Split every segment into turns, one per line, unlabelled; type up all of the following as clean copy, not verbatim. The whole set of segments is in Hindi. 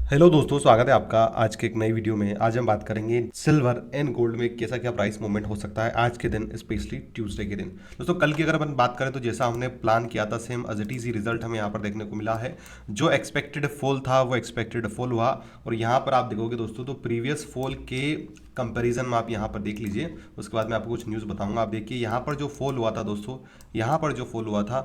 हेलो दोस्तों, स्वागत है आपका आज के एक नई वीडियो में। आज हम बात करेंगे सिल्वर एंड गोल्ड में कैसा क्या प्राइस मूवमेंट हो सकता है आज के दिन, स्पेशली ट्यूसडे के दिन। दोस्तों कल की अगर अपन बात करें तो जैसा हमने प्लान किया था सेम एज इट इज ही रिजल्ट हमें यहाँ पर देखने को मिला है। जो एक्सपेक्टेड फॉल था वो एक्सपेक्टेड फॉल हुआ। और यहाँ पर आप देखोगे दोस्तों तो प्रीवियस फॉल के कंपैरिजन में आप यहाँ पर देख लीजिए, उसके बाद मैं आपको कुछ न्यूज़ बताऊंगा। आप देखिए यहाँ पर जो फॉल हुआ था दोस्तों, यहाँ पर जो फॉल हुआ था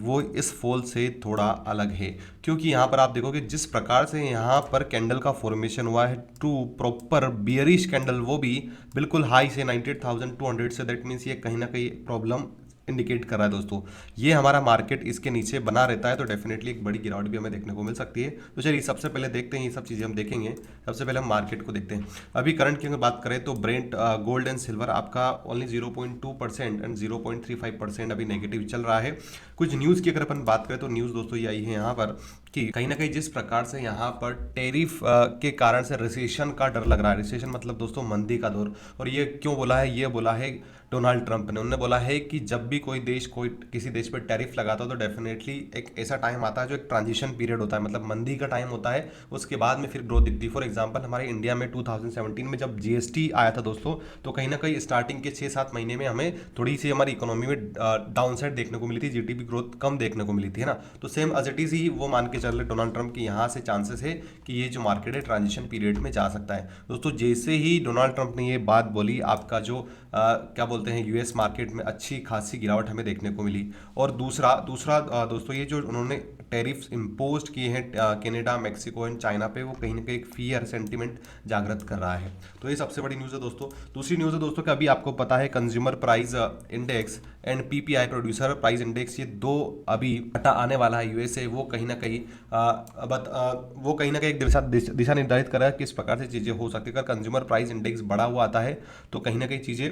वो इस फॉल से थोड़ा अलग है। क्योंकि यहाँ पर आप देखोगे जिस प्रकार से यहाँ पर कैंडल का फॉर्मेशन हुआ है टू प्रॉपर बियरिश कैंडल, वो भी बिल्कुल हाई से 98,200 से, दैट मीन्स ये कहीं ना कहीं प्रॉब्लम इंडिकेट कर रहा है दोस्तों। ये हमारा मार्केट इसके नीचे बना रहता है तो डेफिनेटली एक बड़ी गिरावट भी हमें देखने को मिल सकती है। तो चलिए सबसे पहले देखते हैं, ये सब चीज़ें हम देखेंगे। सबसे पहले हम मार्केट को देखते हैं। अभी करंट की अगर बात करें तो ब्रेंट गोल्ड एंड सिल्वर आपका ओनली 0.2% एंड 0.35% अभी नेगेटिव चल रहा है। कुछ न्यूज़ की अगर अपन बात करें तो न्यूज़ दोस्तों ये आई है यहाँ पर कि कहीं ना कहीं जिस प्रकार से यहाँ पर टैरिफ के कारण से रिसेशन का डर लग रहा है। रिसेशन मतलब दोस्तों मंदी का दौर। और ये क्यों बोला है? ये बोला है डोनाल्ड ट्रंप ने। उन्होंने बोला है कि जब भी कोई देश कोई किसी देश पर टैरिफ लगाता है तो डेफिनेटली एक ऐसा टाइम आता है जो एक ट्रांजिशन पीरियड होता है, मतलब मंदी का टाइम होता है। उसके बाद में फिर ग्रोथ दिखती है। फॉर एग्जांपल हमारे इंडिया में 2017 में जब जीएसटी आया था दोस्तों, तो कहीं ना कहीं स्टार्टिंग के 6-7 महीने में हमें थोड़ी सी हमारी इकोनॉमी में डाउन साइड देखने को मिली थी, जीडीपी ग्रोथ कम देखने को मिली थी, है ना। तो सेम एज इट इज ही वो मान के चल रहे डोनाल्ड ट्रंप की यहाँ से चांसेस है कि ये जो मार्केट है ट्रांजिशन पीरियड में जा सकता है दोस्तों। जैसे ही डोनाल्ड ट्रंप ने ये बात बोली, आपका जो क्या बोलते हैं यूएस मार्केट में अच्छी खासी गिरावट हमें देखने को मिली। और दूसरा दूसरा दोस्तों ये जो उन्होंने टैरिफ्स इम्पोज किए हैं कनाडा, मैक्सिको एंड चाइना पे, वो कहीं ना कहीं एक फियर सेंटिमेंट जागृत कर रहा है। तो ये सबसे बड़ी न्यूज़ है दोस्तों। दूसरी न्यूज़ है दोस्तों कि अभी आपको पता है consumer price index and PPI producer price index, ये दो अभी डाटा आने वाला है यूएस से। वो कहीं ना कहीं वो कहीं ना कहीं एक दिशा निर्धारित कर रहा है किस प्रकार से चीज़ें हो सकती है। अगर कंज्यूमर प्राइस इंडेक्स बढ़ा हुआ आता है तो कहीं ना कहीं चीज़ें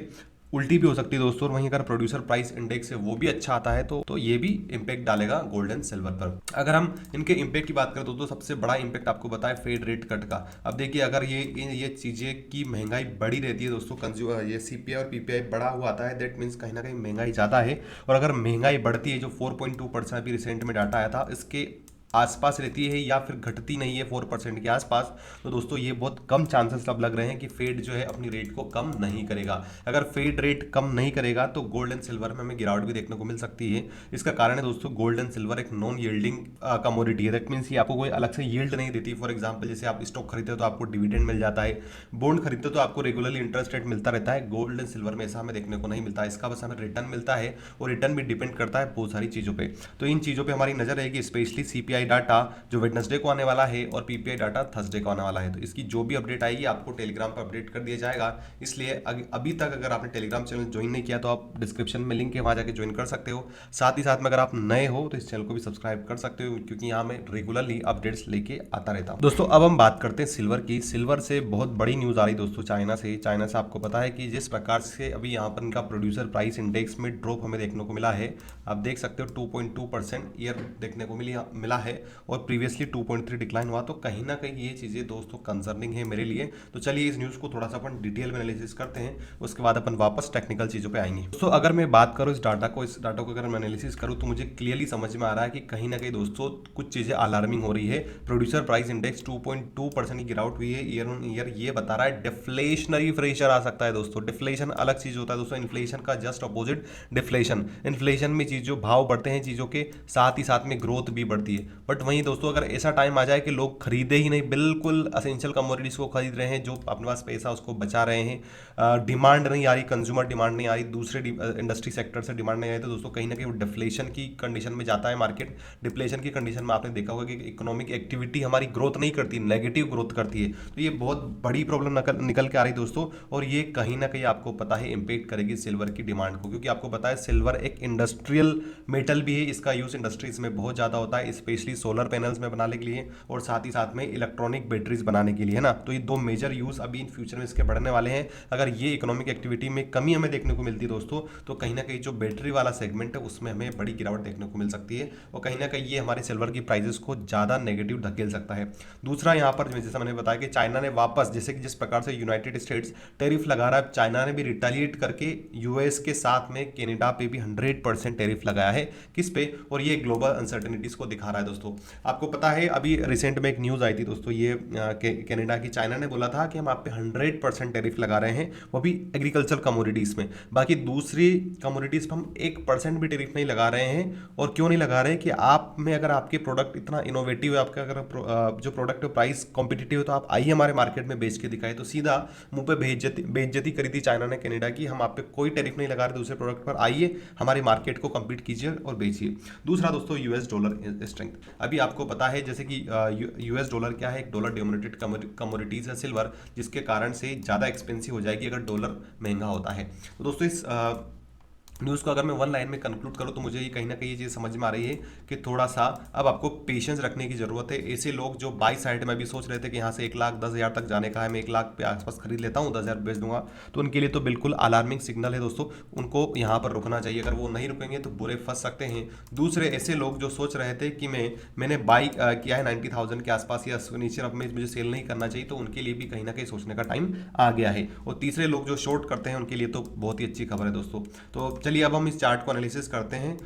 उल्टी भी हो सकती है दोस्तों। और वहीं अगर प्रोड्यूसर प्राइस इंडेक्स है वो भी अच्छा आता है तो ये भी इम्पैक्ट डालेगा गोल्ड एंड सिल्वर पर। अगर हम इनके इम्पैक्ट की बात करें दोस्तों, सबसे बड़ा इम्पैक्ट आपको बताया फेड रेट कट का। अब देखिए अगर ये चीज़ें की महंगाई बढ़ी रहती है दोस्तों, कंज्यूमर ये सीपीआई और पीपीआई बढ़ा हुआ आता है, दैट मीन्स कहीं ना कहीं महंगाई ज़्यादा है। और अगर महंगाई बढ़ती है, जो 4.2% अभी रिसेंट में डाटा आया था, इसके आसपास रहती है या फिर घटती नहीं है 4% के आसपास, तो दोस्तों ये बहुत कम चांसेस अब लग रहे हैं कि फेड जो है अपनी रेट को कम नहीं करेगा। अगर फेड रेट कम नहीं करेगा तो गोल्ड एंड सिल्वर में हमें गिरावट भी देखने को मिल सकती है। इसका कारण है दोस्तों गोल्ड एंड सिल्वर एक नॉन यील्डिंग कमोडिटी है। दैट मीन्स ये आपको कोई अलग से यील्ड नहीं देती। फॉर एग्जाम्पल जैसे आप स्टॉक खरीदते हो तो आपको डिविडेंड मिल जाता है, बॉन्ड खरीदते हो तो आपको रेगुलरली इंटरेस्ट रेट मिलता रहता है। गोल्ड एंड सिल्वर में ऐसा हमें देखने को नहीं मिलता। इसका बस हमें रिटर्न मिलता है और रिटर्न भी डिपेंड करता है बहुत सारी चीज़ों पर। तो इन चीज़ों पर हमारी नज़र रहेगी, स्पेशली सीपीआई डाटा जो वेडनेसडे को आने वाला है और पीपीआई डाटा थर्सडे को आने वाला है। तो इसकी जो भी अपडेट आएगी आपको टेलीग्राम पर अपडेट कर दिया जाएगा। इसलिए अभी तक अगर आपने टेलीग्राम चैनल ज्वाइन नहीं किया तो आप डिस्क्रिप्शन में लिंक है, वहाँ जाके ज्वाइन कर सकते हो। साथ ही साथ में अगर आप नए हो तो इस चैनल को भी सब्सक्राइब कर सकते हो, क्योंकि यहाँ मैं रेगुलरली अपडेट्स लेके आता रहता हूँ दोस्तों। अब हम बात करते हैं सिल्वर की। सिल्वर से बहुत बड़ी न्यूज़ आ रही दोस्तों चाइना से। चाइना से आपको पता है कि जिस प्रकार से अभी यहाँ पर इनका प्रोड्यूसर प्राइस इंडेक्स में ड्रॉप हमें देखने को मिला है, आप देख सकते हो 2.2% ईयर देखने को मिला है और प्रीवियसली 2.3 डिक्लाइन हुआ। तो कहीं ना कहीं ये चीज़ें दोस्तों कंसर्निंग है मेरे लिए। तो चलिए इस न्यूज़ को थोड़ा सा अपन डिटेल में एनालिसिस करते हैं, उसके बाद अपन वापस टेक्निकल चीज़ों पे आएंगे दोस्तों। अगर मैं बात करूँ इस डाटा को अगर मैं एनालिसिस करूँ तो मुझे क्लियरली समझ में आ रहा है कि कहीं ना कहीं दोस्तों कुछ चीज़ें अलार्मिंग हो रही है। प्रोड्यूसर प्राइस इंडेक्स 2.2% की गिरावट हुई है ईयर ऑन ईयर। ये बता रहा है डिफ्लेशनरी प्रेशर आ सकता है दोस्तों। डिफ्लेशन अलग चीज़ होता है दोस्तों, इन्फ्लेशन का जस्ट अपोजिट डिफ्लेशन। इन्फ्लेशन में चीज़ों भाव बढ़ते हैं चीज़ों के, साथ ही साथ में ग्रोथ भी बढ़ती है। बट वहीं दोस्तों अगर ऐसा टाइम आ जाए कि लोग खरीदे ही नहीं, बिल्कुल असेंशियल कमोडिटीज को खरीद रहे हैं, जो अपने पास पैसा उसको बचा रहे हैं, डिमांड नहीं आ रही, कंज्यूमर डिमांड नहीं आ रही, दूसरे इंडस्ट्री सेक्टर से डिमांड नहीं आ रही, तो दोस्तों कहीं ना कहीं वो डिफ्लेशन की कंडीशन में जाता है मार्केट। डिफ्लेशन की कंडीशन में आपने देखा होगा कि इकोनॉमिक एक्टिविटी हमारी ग्रोथ नहीं करती, नेगेटिव ग्रोथ करती है। तो ये बहुत बड़ी प्रॉब्लम निकल के आ रही दोस्तों। और ये कहीं ना कहीं आपको पता है इम्पेक्ट करेगी सिल्वर की डिमांड को, क्योंकि आपको पता है सिल्वर एक इंडस्ट्रियल मेटल भी है। इसका यूज इंडस्ट्रीज में बहुत ज़्यादा होता है, स्पेशली सोलर पैनल्स में बनाने के लिए और साथ ही साथ में इलेक्ट्रॉनिक बैटरीज बनाने के लिए, है ना। तो ये दो मेजर यूज अभी इन फ्यूचर में इसके बढ़ने वाले हैं। अगर ये इकोनॉमिक एक्टिविटी में कमी हमें देखने को मिलती है दोस्तों, तो कहीं ना कहीं जो बैटरी वाला सेगमेंट है उसमें हमें बड़ी गिरावट देखने को मिल सकती है और कहीं ना कहीं ये हमारे सिल्वर की प्राइसेस को ज़्यादा नेगेटिव धकेल सकता है। दूसरा यहाँ पर जैसा मैंने बताया कि चाइना ने वापस, जैसे कि जिस प्रकार से यूनाइटेड स्टेट्स टैरिफ लगा रहा है, चाइना ने भी रिटालिएट करके यूएस के साथ में कनाडा पे भी 100% टैरिफ लगाया है। किस पे? और ये ग्लोबल अनसर्टेनिटीज को दिखा रहा है दोस्तों। दोस्तों। आपको पता है अभी रिसेंट में एक न्यूज़ आई थी दोस्तों, ये कनाडा की, चाइना ने बोला था कि हम आप पे 100% टैरिफ लगा रहे हैं, वो भी एग्रीकल्चर कमोडिटीज़ में। बाकी दूसरी कमोडिटीज़ पर हम 1% भी टैरिफ नहीं लगा रहे हैं। और क्यों नहीं लगा रहे हैं कि आप में अगर आपके प्रोडक्ट इतना इनोवेटिव है, आपका अगर जो प्रोडक्ट प्राइस कॉम्पिटिटिव है, तो आप आइए हमारे मार्केट में बेच के दिखाए। तो सीधा मुंह पे बेइज्जती करी थी चाइना ने कनाडा की, हम आप पे कोई टैरिफ नहीं लगा रहे दूसरे प्रोडक्ट पर, आइए हमारे मार्केट को कम्पीट कीजिए और बेचिए। दूसरा दोस्तों यूएस डॉलर स्ट्रेंथ। अभी आपको पता है जैसे कि यूएस डॉलर क्या है, एक डॉलर डिनोमिनेटेड कमोडिटीज है सिल्वर, जिसके कारण से ज़्यादा एक्सपेंसिव हो जाएगी अगर डॉलर महंगा होता है। तो दोस्तों इस न्यूज़ को अगर मैं वन लाइन में कंक्लूड करूँ तो मुझे ये कहीं ना कहीं ये चीज़ समझ में आ रही है कि थोड़ा सा अब आपको पेशेंस रखने की ज़रूरत है। ऐसे लोग जो बाई साइड में भी सोच रहे थे कि यहाँ से 1,10,000 तक जाने का है, मैं 1,00,000 पे आसपास खरीद लेता हूँ, 10,000 बेच दूंगा, तो उनके लिए तो बिल्कुल अलार्मिंग सिग्नल है दोस्तों। उनको यहाँ पर रुकना चाहिए, अगर वो नहीं रुकेंगे तो बुरे फंस सकते हैं। दूसरे ऐसे लोग जो सोच रहे थे कि मैंने बाई किया है 90,000 के आसपास या नीचे, अब में मुझे सेल नहीं करना चाहिए, तो उनके लिए भी कहीं ना कहीं सोचने का टाइम आ गया है। और तीसरे लोग जो शॉर्ट करते हैं उनके लिए तो बहुत ही अच्छी खबर है दोस्तों। तो चलिए अब हम इस चार्ट को एनालिसिस करते हैं।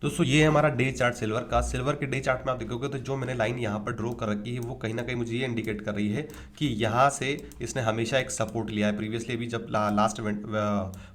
दोस्तों ये है हमारा डे चार्ट सिल्वर का। सिल्वर के डे चार्ट में आप देखोगे तो जो मैंने लाइन यहाँ पर ड्रॉ कर रखी है वो कहीं ना कहीं मुझे ये इंडिकेट कर रही है कि यहाँ से इसने हमेशा एक सपोर्ट लिया है। प्रीवियसली भी जब लास्ट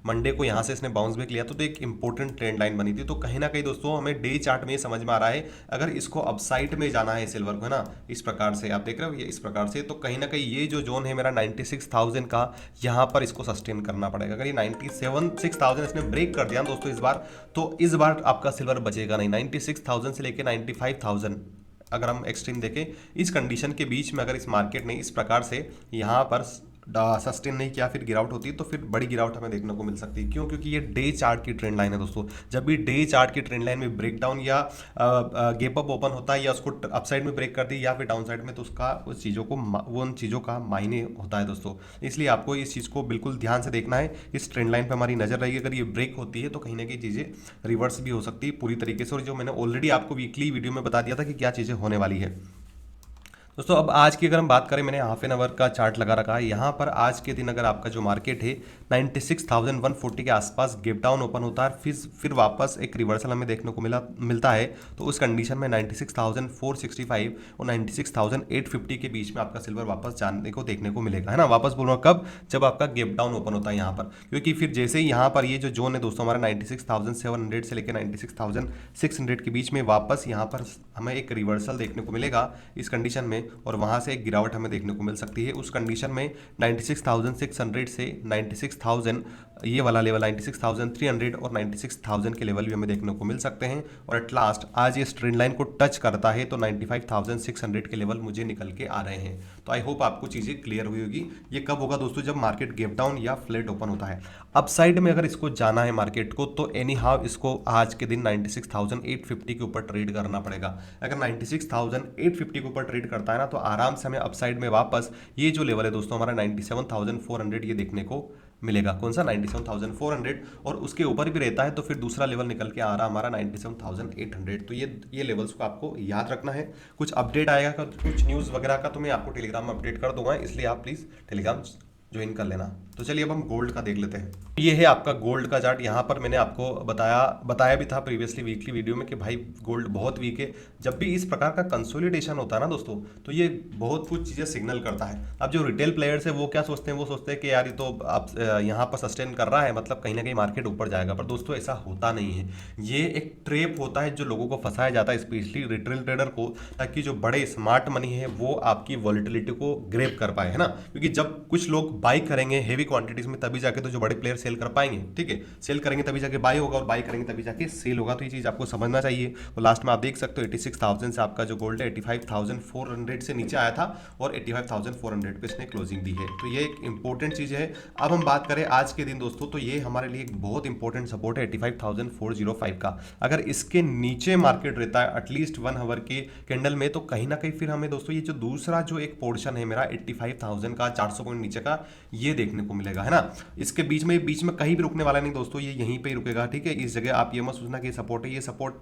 मंडे को यहाँ से इसने बाउंस बैक लिया तो एक इंपॉर्टेंट ट्रेंड लाइन बनी थी। तो कहीं ना कहीं दोस्तों हमें डे चार्ट में ये समझ में आ रहा है, अगर इसको अपसाइड में जाना है सिल्वर को, है ना, इस प्रकार से आप देख रहे हो ये इस प्रकार से, तो कहीं ना कहीं ये जो जोन है मेरा 96,000 का, यहाँ पर इसको सस्टेन करना पड़ेगा। अगर ये 96,000 इसने ब्रेक कर दिया दोस्तों इस बार, तो इस बार आपका सिल्वर बचेगा नहीं। 96,000 से लेकर 95,000 अगर हम एक्सट्रीम देखें, इस कंडीशन के बीच में अगर इस मार्केट ने इस प्रकार से यहाँ पर सस्टेन नहीं किया, फिर गिरावट होती है, तो फिर बड़ी गिरावट हमें देखने को मिल सकती है। क्यों? क्योंकि ये डे चार्ट की ट्रेंड लाइन है दोस्तों। जब भी डे चार्ट की ट्रेंड लाइन में ब्रेकडाउन या गैप अप ओपन होता है या उसको अपसाइड में ब्रेक कर दी या फिर डाउन साइड में, तो उसका उस चीज़ों को उन चीज़ों का मायने होता है दोस्तों। इसलिए आपको इस चीज़ को बिल्कुल ध्यान से देखना है। इस ट्रेंड लाइन पर हमारी नजर रहेगी, अगर ये ब्रेक होती है तो कहीं ना कहीं चीज़ें रिवर्स भी हो सकती है पूरी तरीके से, और जो मैंने ऑलरेडी आपको वीकली वीडियो में बता दिया था कि क्या चीज़ें होने वाली है। दोस्तों अब आज की अगर हम बात करें, मैंने हाफ एन आवर का चार्ट लगा रखा है। यहाँ पर आज के दिन अगर आपका जो मार्केट है 96,140 के आसपास गैप डाउन ओपन होता है, फिर वापस एक रिवर्सल हमें देखने को मिलता है, तो उस कंडीशन में 96,465 और 96,850 के बीच में आपका सिल्वर वापस जाने को देखने को मिलेगा, है ना। वापस बोल रहा हूँ कब? जब आपका गैप डाउन ओपन होता है यहाँ पर, क्योंकि फिर जैसे ही यहाँ पर ये जो जोन है दोस्तों हमारा 96,700 से लेकर 96,600 के बीच में, वापस यहाँ पर हमें एक रिवर्सल देखने को मिलेगा इस कंडीशन में, और वहां से एक गिरावट हमें देखने को मिल सकती है। उस कंडीशन में 96,600 से 96,000 ये वाला लेवल, 96,300 और 96,000 के लेवल भी हमें देखने को मिल सकते हैं। और एट लास्ट आज ये ट्रेंड लाइन को टच करता है तो 95,600 के लेवल मुझे निकल के आ रहे हैं। तो आई होप आपको चीज़ें क्लियर हुई होगी। ये कब होगा दोस्तों? जब मार्केट गैप डाउन या फ्लैट ओपन होता है। अपसाइड में अगर इसको जाना है मार्केट को, तो एनी हाउ इसको आज के दिन 96,850 के ऊपर ट्रेड करना पड़ेगा। अगर 96,850 के ऊपर ट्रेड करता है ना, तो आराम से हमें अपसाइड में वापस ये जो लेवल है दोस्तों हमारा 97,400 ये देखने को मिलेगा। कौन सा? 97,400। और उसके ऊपर भी रहता है तो फिर दूसरा लेवल निकल के आ रहा हमारा 97,800। तो ये लेवल्स को आपको याद रखना है। कुछ अपडेट आएगा, कुछ न्यूज़ वगैरह का, तो मैं आपको टेलीग्राम में अपडेट कर दूंगा, इसलिए आप प्लीज़ टेलीग्राम ज्वाइन कर लेना। तो चलिए अब हम गोल्ड का देख लेते हैं। ये है आपका गोल्ड का चार्ट। यहाँ पर मैंने आपको बताया भी था प्रीवियसली वीकली वीडियो में कि भाई गोल्ड बहुत वीक है। जब भी इस प्रकार का कंसोलिडेशन होता है ना दोस्तों, तो ये बहुत कुछ चीज़ें सिग्नल करता है। अब जो रिटेल प्लेयर्स है वो क्या सोचते हैं? वो सोचते हैं कि यार ये तो आप यहाँ पर सस्टेन कर रहा है, मतलब कहीं ना कहीं मार्केट ऊपर जाएगा। पर दोस्तों ऐसा होता नहीं है। ये एक ट्रेप होता है जो लोगों को फंसाया जाता है, स्पेशली रिटेल ट्रेडर को, ताकि जो बड़े स्मार्ट मनी है वो आपकी वॉलेटिलिटी को ग्रैब कर पाए, है ना। क्योंकि जब कुछ लोग बाई करेंगे हेवी क्वांटिटीज में, तभी जाके तो जो बड़े प्लेयर सेल कर पाएंगे, ठीक है। सेल करेंगे तभी जाके बाई होगा, और बाई करेंगे तभी जाके सेल होगा। तो ये चीज़ आपको समझना चाहिए। तो लास्ट में आप देख सकते हो 86,000 से आपका जो गोल्ड है 85,400 से नीचे आया था, और 85,400 पे इसने क्लोजिंग दी है। तो ये एक इंपॉर्टेंट चीज़ है। अब हम बात करें आज के दिन दोस्तों, तो ये हमारे लिए एक बहुत इंपॉर्टेंट सपोर्ट है 85,405 का। अगर इसके नीचे मार्केट रहता है एटलीस्ट 1 आवर के कैंडल में, तो कहीं ना कहीं फिर हमें दोस्तों ये जो दूसरा जो एक पोर्शन है मेरा 85,000 का 400 पॉइंट नीचे का, ये देखने को मिलेगा, है ना। इसके बीच में कहीं भी रुकने वाला नहीं दोस्तों, ये यहीं पे ही रुकेगा, ठीक है। इस जगह आप ये मत सोचना कि सपोर्ट है, ये सपोर्ट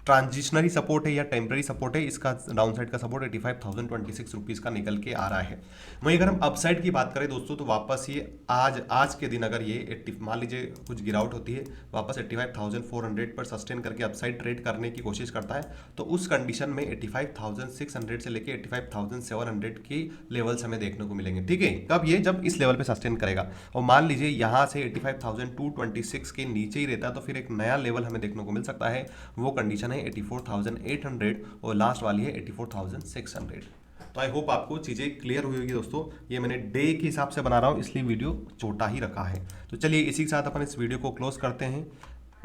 ट्रांजिशनरी सपोर्ट है या टेम्पररी सपोर्ट है, इसका डाउन साइड का सपोर्ट 85,026 रुपीज़ का निकल के आ रहा है। वहीं अगर हम अपसाइड की बात करें दोस्तों, तो वापस ये आज के दिन अगर ये मान लीजिए कुछ गिरावट होती है, वापस 85,400 पर सस्टेन करके अपसाइड ट्रेड करने की कोशिश करता है, तो उस कंडीशन में 85,600 से लेके 85,700 की लेवल्स हमें देखने को मिलेंगे। ठीक है, कब ये जब इस लेवल पे सस्टेन करेगा और मान लीजिए यहाँ से 85,226 के नीचे ही रहता है, तो फिर एक नया लेवल हमें देखने को मिल सकता है। वो कंडीशन है 84,800 और लास्ट वाली है 84,600। तो आई होप आपको चीज़ें क्लियर हुई होगी दोस्तों। ये मैंने डे के हिसाब से बना रहा हूँ, इसलिए वीडियो छोटा ही रखा है। तो चलिए इसी के साथ अपन इस वीडियो को क्लोज करते हैं।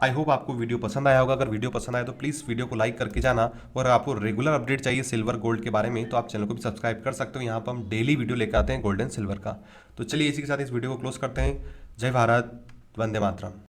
आई होप आपको वीडियो पसंद आया होगा। अगर वीडियो पसंद आए तो प्लीज़ वीडियो को लाइक करके जाना, और आपको रेगुलर अपडेट चाहिए सिल्वर गोल्ड के बारे में तो आप चैनल को भी सब्सक्राइब कर सकते हो। यहाँ पर हम डेली वीडियो लेकर आते हैं गोल्ड एंड सिल्वर का। तो चलिए इसी के साथ इस वीडियो को क्लोज करते हैं। जय भारत, वंदे मातरम।